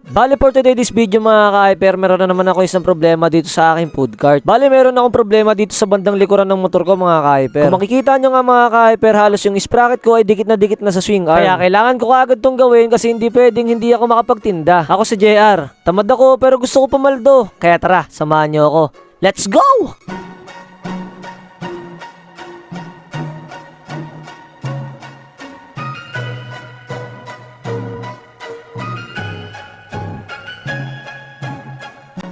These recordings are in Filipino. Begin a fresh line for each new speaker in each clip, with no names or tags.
Bale for today this video mga ka-hyper, meron na naman ako isang problema dito sa aking food cart. Bale meron akong problema dito sa bandang likuran ng motor ko mga ka-hyper. Kung makikita nyo nga mga ka-hyper, halos yung sprocket ko ay dikit na sa swing arm. Kaya kailangan ko agad tong gawin kasi hindi pwedeng hindi ako makapagtinda. Ako si JR, tamad ako pero gusto ko pumaldo. Kaya tara, samahan nyo ako. Let's go!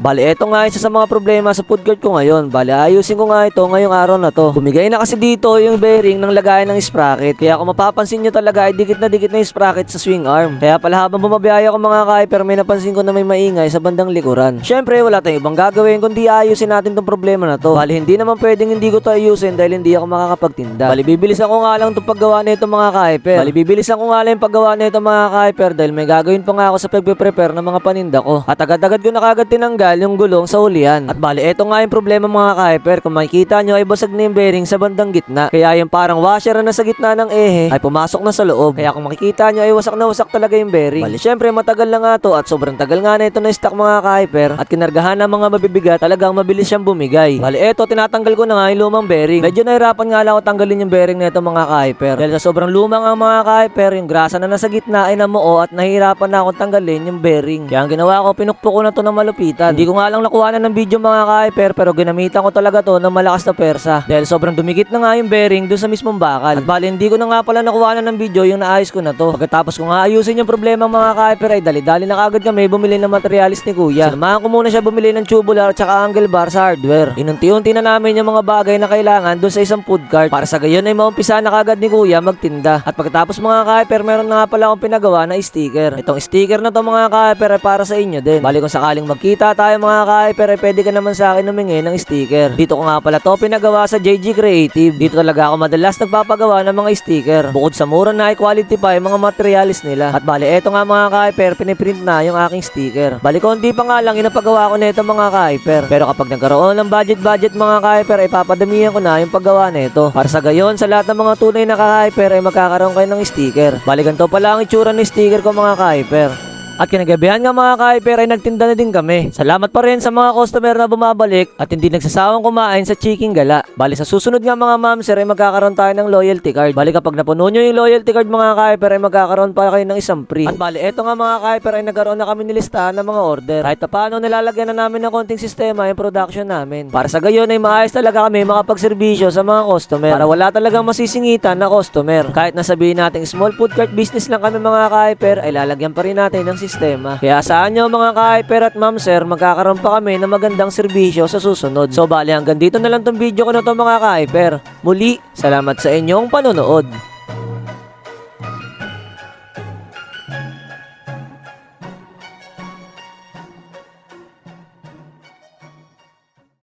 Bale, eto nga isa sa mga problema sa food cart ko ngayon. Bale, ayusin ko nga ito ngayong araw na to. Bumigay na kasi dito yung bearing ng lagayan ng sprocket. Kaya kung mapapansin nyo talaga ay dikit na yung sprocket sa swing arm. Kaya pala habang bumabiyaya ko mga ka-hyper, may napansin ko na may maingay sa bandang likuran. Syempre, wala tayong ibang gagawin kundi ayusin natin tong problema na to. Bale, hindi naman pwedeng hindi ko to ayusin dahil hindi ako makakapagtinda. Bale, bibilisan ko nga lang itong paggawa nito mga ka-hyper. Bale, bibilisan ko nga lang yung paggawa nito mga ka-hyper dahil may gagawin pa nga ako sa pagpe-prepare ng mga paninda ko. At agad-agad ko na kagad tinanggal yung gulong sa ulian. At bali, eto nga yung problema mga ka-hyper. Kung makikita nyo ay basag na yung bearing sa bandang gitna. Kaya yung parang washer na sa gitna ng ehe ay pumasok na sa loob. Kaya kung makikita nyo ay wasak na wasak talaga yung bearing. Bali, syempre matagal na nga to at sobrang tagal nga na ito na stock mga ka-hyper. At kinargahan ng mga mabibigat, talagang mabilis siyang bumigay. Bali, eto tinatanggal ko na nga yung lumang bearing. Medyo nahirapan nga lang ako tanggalin yung bearing na ito mga ka-hyper. Dahil sa sobrang lumang ang mga ka-hyper, yung grasa na nasa gitna ay namuo at nahihirapan na akong tanggalin yung bearing. Kaya ang ginawa ko, pinukpok ko na to ng malupitan. Hindi ko nga lang nakuha ng video mga ka-hyper pero ginamitan ko talaga to ng malakas na persa dahil sobrang dumikit na nga yung bearing dun sa mismong bakal. At bali hindi ko na nga pala nakuha ng video yung naayos ko na to. Pagkatapos ko nga ayusin yung problema mga ka-hyper ay dali-dali na kagad kami bumili ng materialis ni kuya. Sinamahan ko muna siya bumili ng tubular at saka angle bar sa hardware. Inunti-unti na namin yung mga bagay na kailangan dun sa isang food cart para sa gayon ay maumpisa na kagad ni kuya magtinda. At pagkatapos mga ka-hyper meron na nga pala akong pinagawa na sticker. Itong sticker na to mga ka-hyper ay para sa inyo din. Bali kung sakaling magkita tayo mga ka-hyper ay pwede ka naman sa akin humingi ng sticker. Dito ko nga pala to pinagawa sa JG Creative. Dito talaga ako madalas nagpapagawa ng mga sticker. Bukod sa mura na high quality pa yung mga materialis nila. At bali eto nga mga ka-hyper, piniprint na yung aking sticker. Bali konti pa nga lang inapagawa ko nito mga ka-hyper. Pero kapag nagkaroon ng budget mga ka-hyper ay papadamihan ko na yung paggawa nito. Para sa gayon sa lahat ng mga tunay na ka-hyper ay magkakaroon kayo ng sticker. Bali ganito pala ang itsura ng sticker ko mga ka-hyper. At kinagabihan nga mga ka-hyper ay nagtinda na din kami. Salamat pa rin sa mga customer na bumabalik at hindi nagsasawang kumain sa Chiking Gala. Bali sa susunod nga mga mamsir ay magkakaroon tayo ng loyalty card. Bali kapag napuno nyo yung loyalty card mga ka-hyper ay magkakaroon pa kayo ng isang free. At bali eto nga mga ka-hyper ay nagkaroon na kami nilistahan ng mga order. Kahit pa paano nilalagyan na namin ng konting sistema yung production namin. Para sa gayon ay maayos talaga kami makapagserbisyo sa mga customer. Para wala talagang masisingitan na customer. Kahit nasabihin natin small food cart business lang kami mga ka-hyper ay lalagyan pa rin natin ng sistema. Kaya saan nyo mga ka-hyper at ma'am sir, magkakaroon pa kami ng magandang serbisyo sa susunod. So bali hanggang dito na lang tong video ko na to mga ka-hyper. Muli, salamat sa inyong panonood.